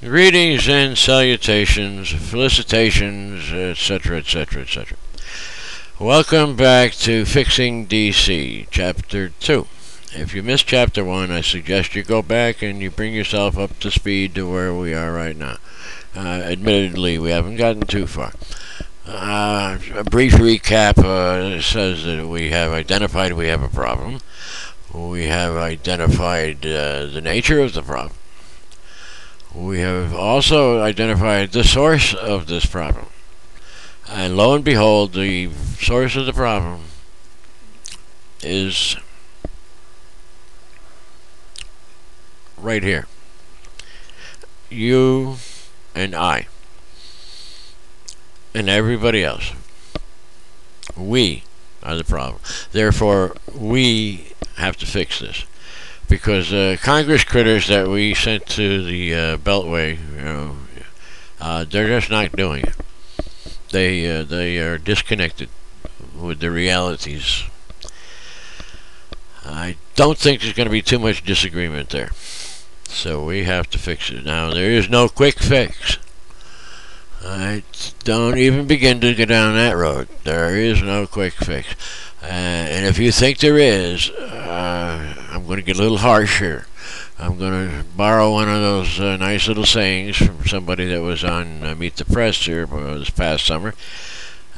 Greetings and salutations, felicitations, etc., etc., etc. Welcome back to Fixing DC, Chapter 2. If you missed Chapter 1, I suggest you go back and you bring yourself up to speed to where we are right now. Admittedly, we haven't gotten too far. A brief recap says that we have identified we have a problem. We have identified the nature of the problem. We have also identified the source of this problem. And lo and behold, the source of the problem is right here. You and I. And everybody else. We are the problem. Therefore, we have to fix this. Because Congress critters that we sent to the beltway, they're just not doing it. They are disconnected with the realities. I don't think there's going to be too much disagreement there. So we have to fix it. Now, there is no quick fix. I don't even begin to go down that road. There is no quick fix. And if you think there is, I'm going to get a little harsh here. I'm going to borrow one of those nice little sayings from somebody that was on Meet the Press here this past summer.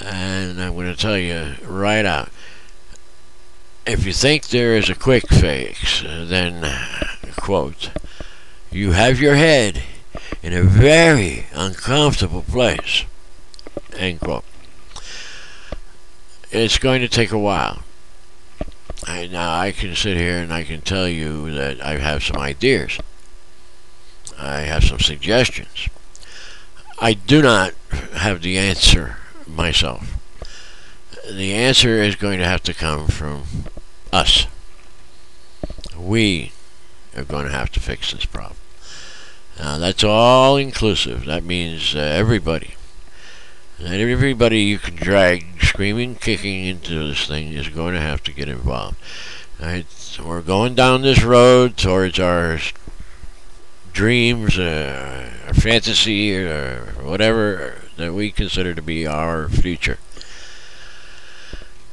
And I'm going to tell you right out. If you think there is a quick fix, then, quote, you have your head in a very uncomfortable place, end quote. It's going to take a while. Now I can sit here and I can tell you that I have some ideas. I have some suggestions. I do not have the answer myself. The answer is going to have to come from us. We are going to have to fix this problem. Now that's all inclusive. That means everybody. And everybody you can drag screaming, kicking into this thing is going to have to get involved. Right? So we're going down this road towards our dreams, our fantasy, or whatever that we consider to be our future.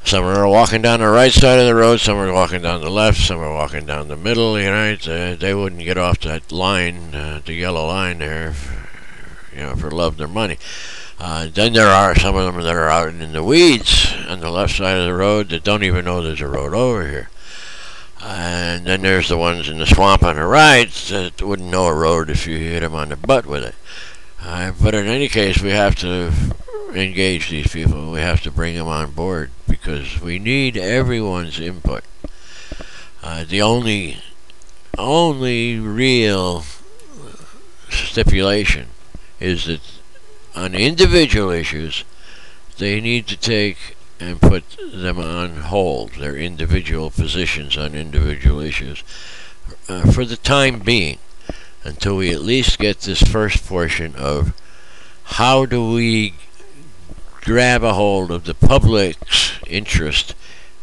Some are walking down the right side of the road, some are walking down the left, some are walking down the middle. They wouldn't get off that line, the yellow line there, for love nor money. Then there are some of them that are out in the weeds on the left side of the road that don't even know there's a road over here. And then there's the ones in the swamp on the right that wouldn't know a road if you hit them on the butt with it. But in any case, we have to engage these people. We have to bring them on board because we need everyone's input. The only real stipulation is that on individual issues, they need to take and put them on hold, their individual positions on individual issues, for the time being, until we at least get this first portion of how do we grab a hold of the public's interest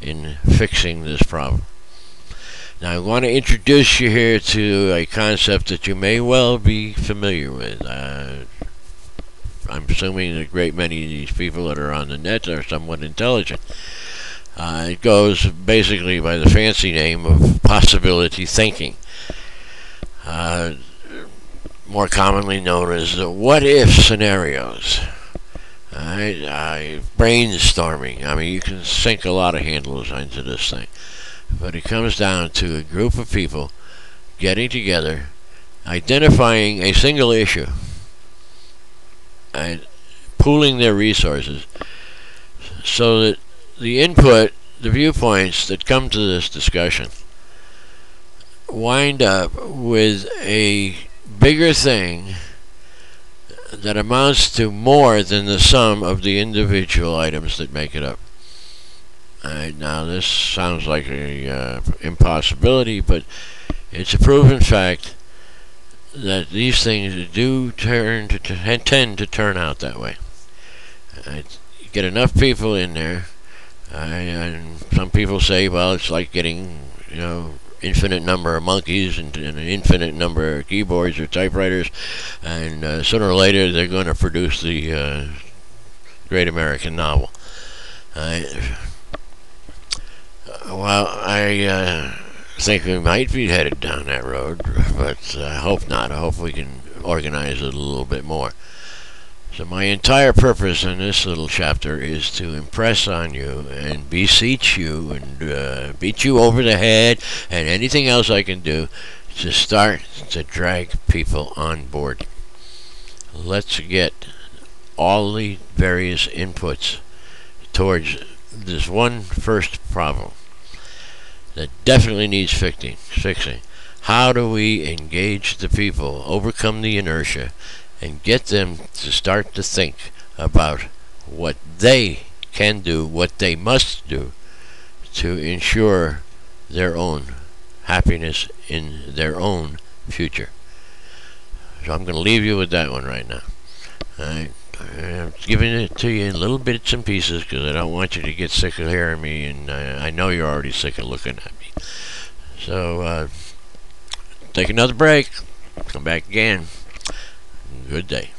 in fixing this problem. Now I want to introduce you here to a concept that you may well be familiar with. I'm assuming a great many of these people that are on the net are somewhat intelligent. It goes basically by the fancy name of possibility thinking. More commonly known as the what-if scenarios. Brainstorming. I mean, you can sink a lot of handles into this thing. But it comes down to a group of people getting together, identifying a single issue, and pooling their resources so that the input, the viewpoints that come to this discussion wind up with a bigger thing that amounts to more than the sum of the individual items that make it up. Now this sounds like a impossibility, but it's a proven fact that these things do tend to turn out that way. You get enough people in there, and some people say, well, it's like getting infinite number of monkeys and an infinite number of keyboards or typewriters, and sooner or later they're going to produce the great American novel. Well, I think we might be headed down that road, but I hope not. I hope we can organize it a little bit more. So my entire purpose in this little chapter is to impress on you and beseech you and beat you over the head and anything else I can do to start to drag people on board. Let's get all the various inputs towards this one first problem that definitely needs fixing. How do we engage the people, overcome the inertia, and get them to start to think about what they can do, what they must do to ensure their own happiness in their own future? So I'm going to leave you with that one right now. I'm giving it to you in little bits and pieces because I don't want you to get sick of hearing me, and I know you're already sick of looking at me. So take another break. Come back again. Good day.